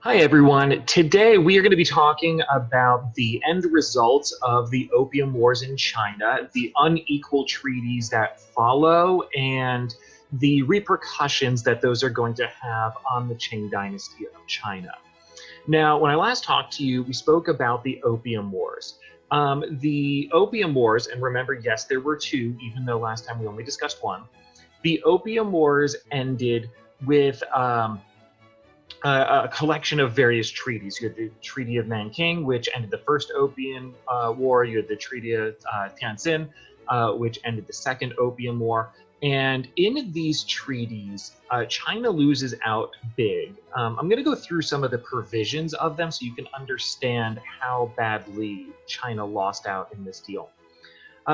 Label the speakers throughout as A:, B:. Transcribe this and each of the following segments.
A: Hi, everyone. Today we are going to be talking about the end results of the Opium Wars in China, the unequal treaties that follow, and the repercussions that those are going to have on the Qing dynasty of China. Now, when I last talked to you, we spoke about the Opium Wars. The Opium Wars, and remember, yes, there were two, even though last time we only discussed one. The Opium Wars ended with a collection of various treaties. You had the Treaty of Nanking, which ended the First Opium War. You had the Treaty of Tianjin, which ended the Second Opium War. And in these treaties, China loses out big. I'm going to go through some of the provisions of them so you can understand how badly China lost out in this deal.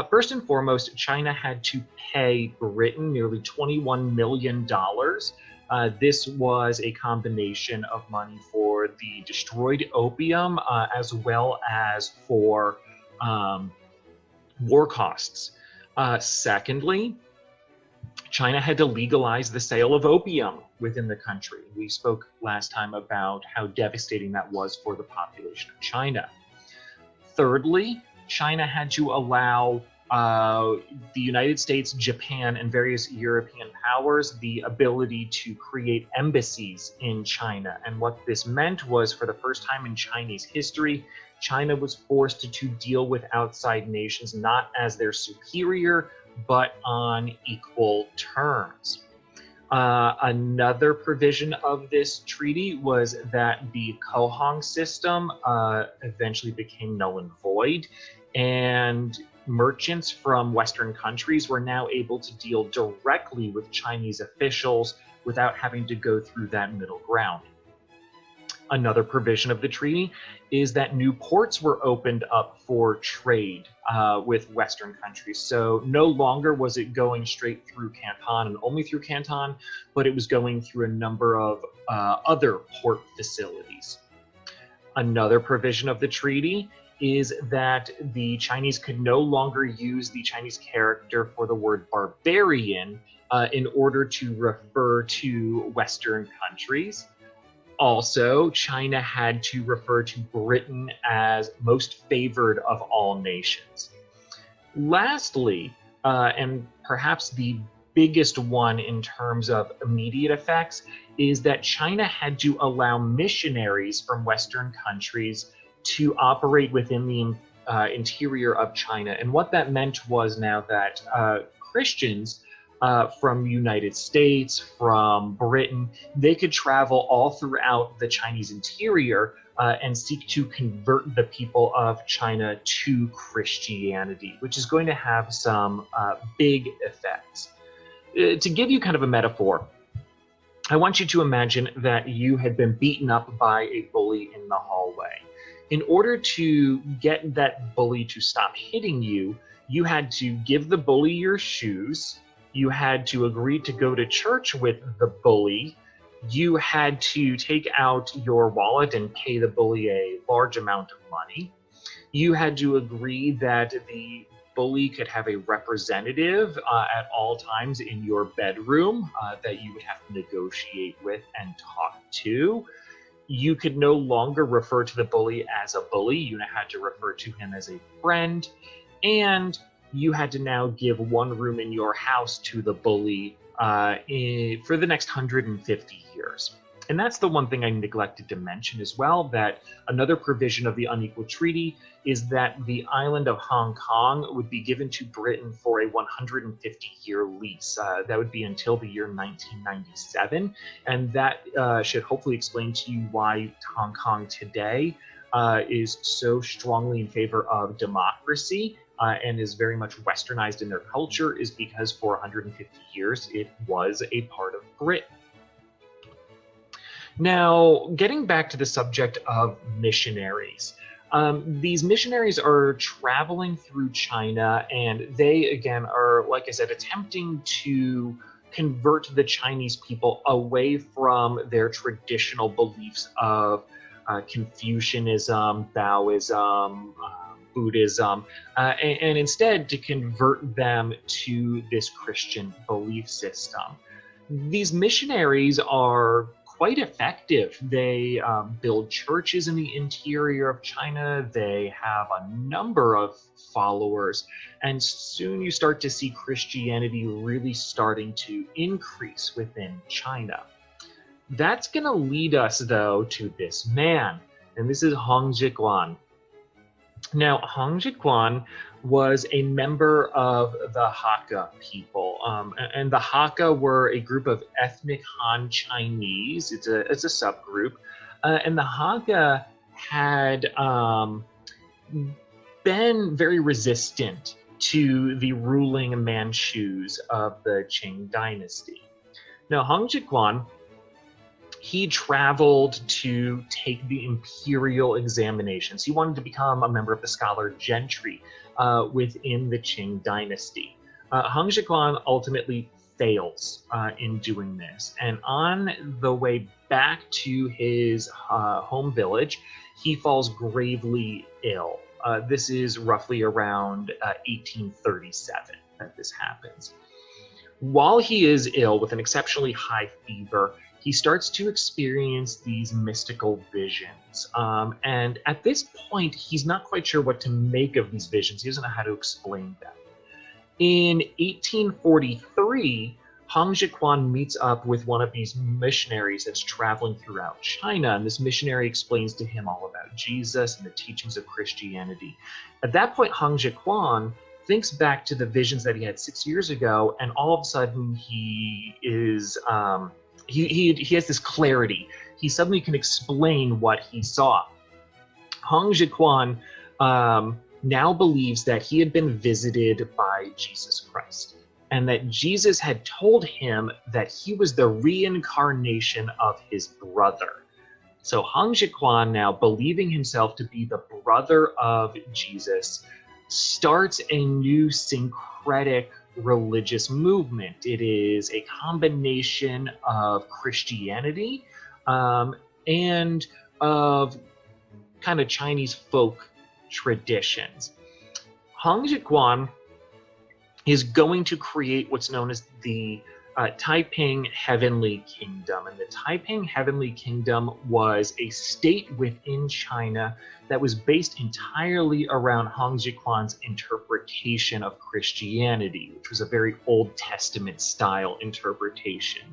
A: First and foremost, China had to pay Britain nearly $21 million. This was a combination of money for the destroyed opium as well as for war costs. Secondly, China had to legalize the sale of opium within the country. We spoke last time about how devastating that was for the population of China. Thirdly, China had to allow the United States, Japan, and various European powers the ability to create embassies in China. And what this meant was, for the first time in Chinese history, China was forced to deal with outside nations not as their superior, but on equal terms. Another provision of this treaty was that the Kohong system eventually became null and void, and merchants from Western countries were now able to deal directly with Chinese officials without having to go through that middle ground. Another provision of the treaty is that new ports were opened up for trade with Western countries. So no longer was it going straight through Canton and only through Canton, but it was going through a number of other port facilities. Another provision of the treaty is that the Chinese could no longer use the Chinese character for the word barbarian in order to refer to Western countries. Also, China had to refer to Britain as most favored of all nations. Lastly, and perhaps the biggest one in terms of immediate effects, is that China had to allow missionaries from Western countries to operate within the interior of China. And what that meant was now that Christians from the United States, from Britain, they could travel all throughout the Chinese interior and seek to convert the people of China to Christianity, which is going to have some big effects. To give you kind of a metaphor, I want you to imagine that you had been beaten up by a bully in the hallway. In order to get that bully to stop hitting you, you had to give the bully your shoes, you had to agree to go to church with the bully, you had to take out your wallet and pay the bully a large amount of money, you had to agree that the bully could have a representative at all times in your bedroom that you would have to negotiate with and talk to. You could no longer refer to the bully as a bully. You had to refer to him as a friend. And you had to now give one room in your house to the bully for the next 150 years. And that's the one thing I neglected to mention as well, that another provision of the Unequal Treaty is that the island of Hong Kong would be given to Britain for a 150-year lease. That would be until the year 1997. And that should hopefully explain to you why Hong Kong today is so strongly in favor of democracy and is very much westernized in their culture, is because for 150 years it was a part of Britain. Now, getting back to the subject of missionaries, these missionaries are traveling through China, and they, again, are, like I said, attempting to convert the Chinese people away from their traditional beliefs of Confucianism, Taoism, Buddhism, and instead to convert them to this Christian belief system. These missionaries are quite effective. They build churches in the interior of China. They have a number of followers. And soon you start to see Christianity really starting to increase within China. That's going to lead us, though, to this man. And this is Hong Zhiguan. Now, Hong Zhiguan was a member of the Hakka people, and the Hakka were a group of ethnic Han Chinese. It's a subgroup, and the Hakka had been very resistant to the ruling Manchus of the Qing dynasty. Now, Hong Zhiguan, he traveled to take the imperial examinations. He wanted to become a member of the scholar gentry within the Qing dynasty. Hong Zhiguan ultimately fails in doing this. And on the way back to his home village, he falls gravely ill. This is roughly around 1837 that this happens. While he is ill with an exceptionally high fever, he starts to experience these mystical visions. And at this point, he's not quite sure what to make of these visions. He doesn't know how to explain them. In 1843, Hong Zhiguan meets up with one of these missionaries that's traveling throughout China, and this missionary explains to him all about Jesus and the teachings of Christianity. At that point, Hong Zhiguan thinks back to the visions that he had 6 years ago, and all of a sudden he is he has this clarity. He suddenly can explain what he saw. Hong Zhiguan now believes that he had been visited by Jesus Christ, and that Jesus had told him that he was the reincarnation of his brother. So Hong Zhiguan, now believing himself to be the brother of Jesus, starts a new syncretic religious movement. It is a combination of Christianity and of kind of Chinese folk traditions. Hong Zhiguan is going to create what's known as the Taiping Heavenly Kingdom. And the Taiping Heavenly Kingdom was a state within China that was based entirely around Hong Zhiguan's interpretation of Christianity, which was a very Old Testament style interpretation.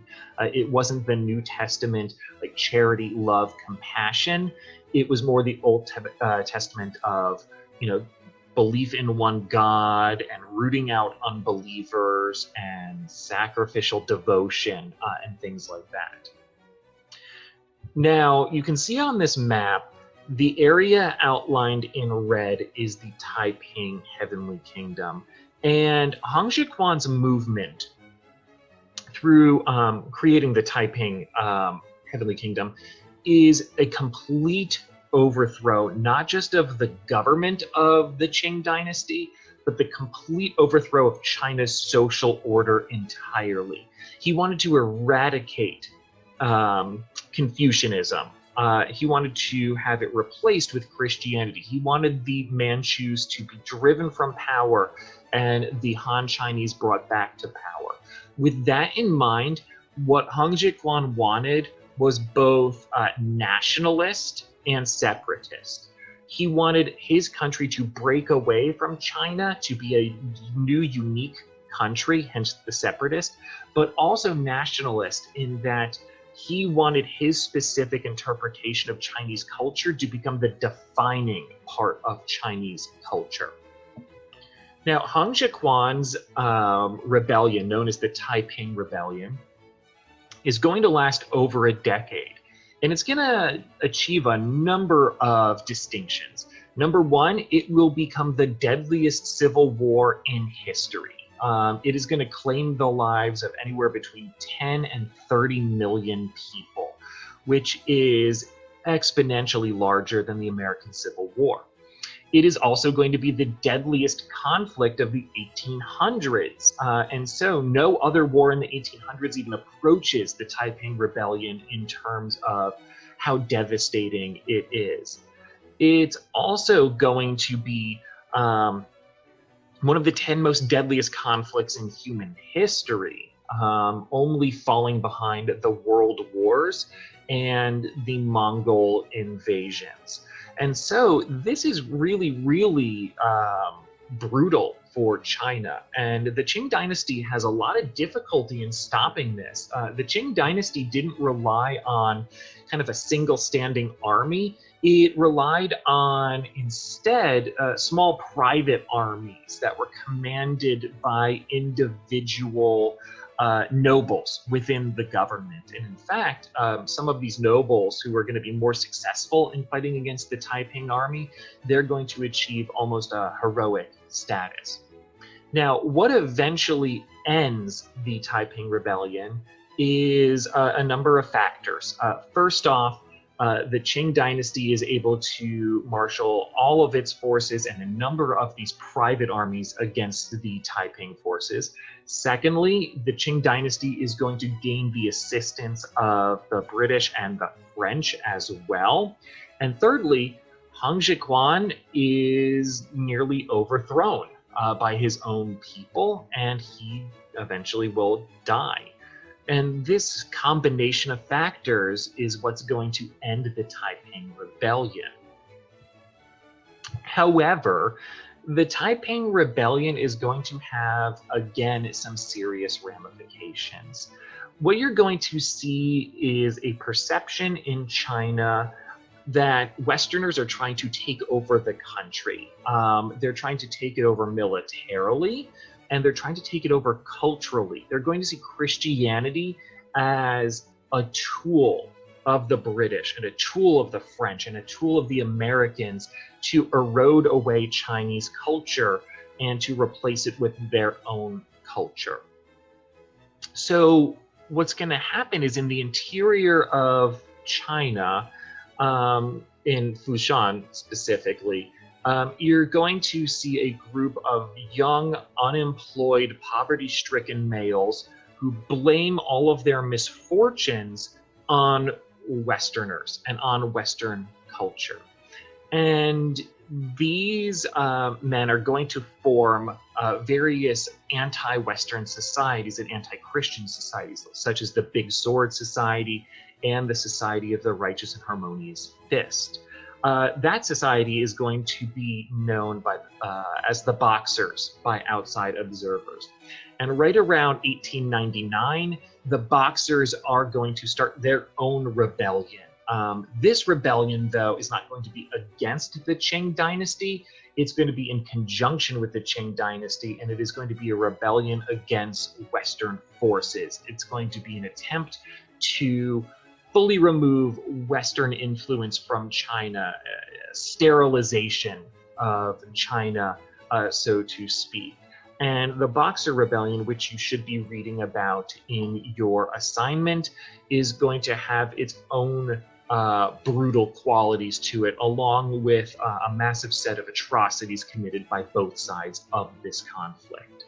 A: It wasn't the New Testament, like charity, love, compassion. It was more the Old Testament of, belief in one God and rooting out unbelievers and sacrificial devotion and things like that. Now, you can see on this map, the area outlined in red is the Taiping Heavenly Kingdom. And Hong Zhiguan's movement through creating the Taiping Heavenly Kingdom is a complete overthrow, not just of the government of the Qing dynasty, but the complete overthrow of China's social order entirely. He wanted to eradicate Confucianism. He wanted to have it replaced with Christianity. He wanted the Manchus to be driven from power and the Han Chinese brought back to power. With that in mind, what Hong Zhiguan wanted was both nationalist and separatist. He wanted his country to break away from China to be a new, unique country, hence the separatist, but also nationalist in that he wanted his specific interpretation of Chinese culture to become the defining part of Chinese culture. Now, Hong Zhiguan's rebellion, known as the Taiping Rebellion, is going to last over a decade. And it's going to achieve a number of distinctions. Number one, it will become the deadliest civil war in history. It is going to claim the lives of anywhere between 10 and 30 million people, which is exponentially larger than the American Civil War. It is also going to be the deadliest conflict of the 1800s. And so no other war in the 1800s even approaches the Taiping Rebellion in terms of how devastating it is. It's also going to be one of the 10 most deadliest conflicts in human history. only falling behind the world wars and the Mongol invasions. And so this is really, really brutal for China. And the Qing dynasty has a lot of difficulty in stopping this. The Qing dynasty didn't rely on kind of a single standing army. It relied on instead small private armies that were commanded by individual nobles within the government. And in fact, some of these nobles who are going to be more successful in fighting against the Taiping army, they're going to achieve almost a heroic status. Now, what eventually ends the Taiping Rebellion is a number of factors. First off, the Qing dynasty is able to marshal all of its forces and a number of these private armies against the Taiping forces. Secondly, the Qing dynasty is going to gain the assistance of the British and the French as well. And thirdly, Hang Zhiquan is nearly overthrown by his own people, and he eventually will die. And this combination of factors is what's going to end the Taiping Rebellion. However, the Taiping Rebellion is going to have, again, some serious ramifications. What you're going to see is a perception in China that Westerners are trying to take over the country. They're trying to take it over militarily, and they're trying to take it over culturally. They're going to see Christianity as a tool of the British and a tool of the French and a tool of the Americans to erode away Chinese culture and to replace it with their own culture. So what's going to happen is in the interior of China, in Fushan specifically, you're going to see a group of young, unemployed, poverty-stricken males who blame all of their misfortunes on Westerners and on Western culture. And these men are going to form various anti-Western societies and anti-Christian societies, such as the Big Sword Society and the Society of the Righteous and Harmonious Fist. That society is going to be known as the Boxers by outside observers. And right around 1899, the Boxers are going to start their own rebellion. This rebellion, though, is not going to be against the Qing dynasty. It's going to be in conjunction with the Qing dynasty, and it is going to be a rebellion against Western forces. It's going to be an attempt to fully remove Western influence from China, sterilization of China, so to speak. And the Boxer Rebellion, which you should be reading about in your assignment, is going to have its own brutal qualities to it, along with a massive set of atrocities committed by both sides of this conflict.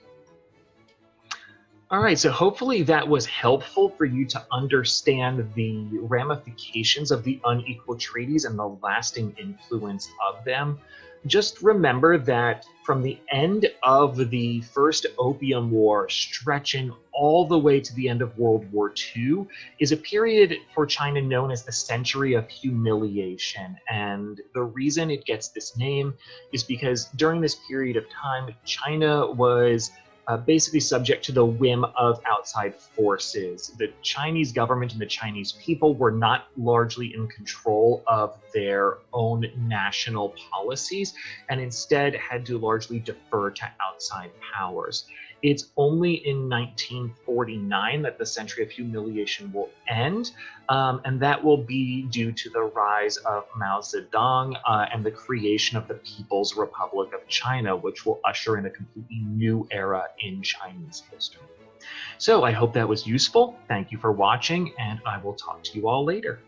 A: All right, so hopefully that was helpful for you to understand the ramifications of the unequal treaties and the lasting influence of them. Just remember that from the end of the First Opium War, stretching all the way to the end of World War II, is a period for China known as the Century of Humiliation. And the reason it gets this name is because during this period of time, China was basically subject to the whim of outside forces. The Chinese government and the Chinese people were not largely in control of their own national policies, and instead had to largely defer to outside powers. It's only in 1949 that the Century of Humiliation will end, and that will be due to the rise of Mao Zedong and the creation of the People's Republic of China, which will usher in a completely new era in Chinese history. So I hope that was useful. Thank you for watching, and I will talk to you all later.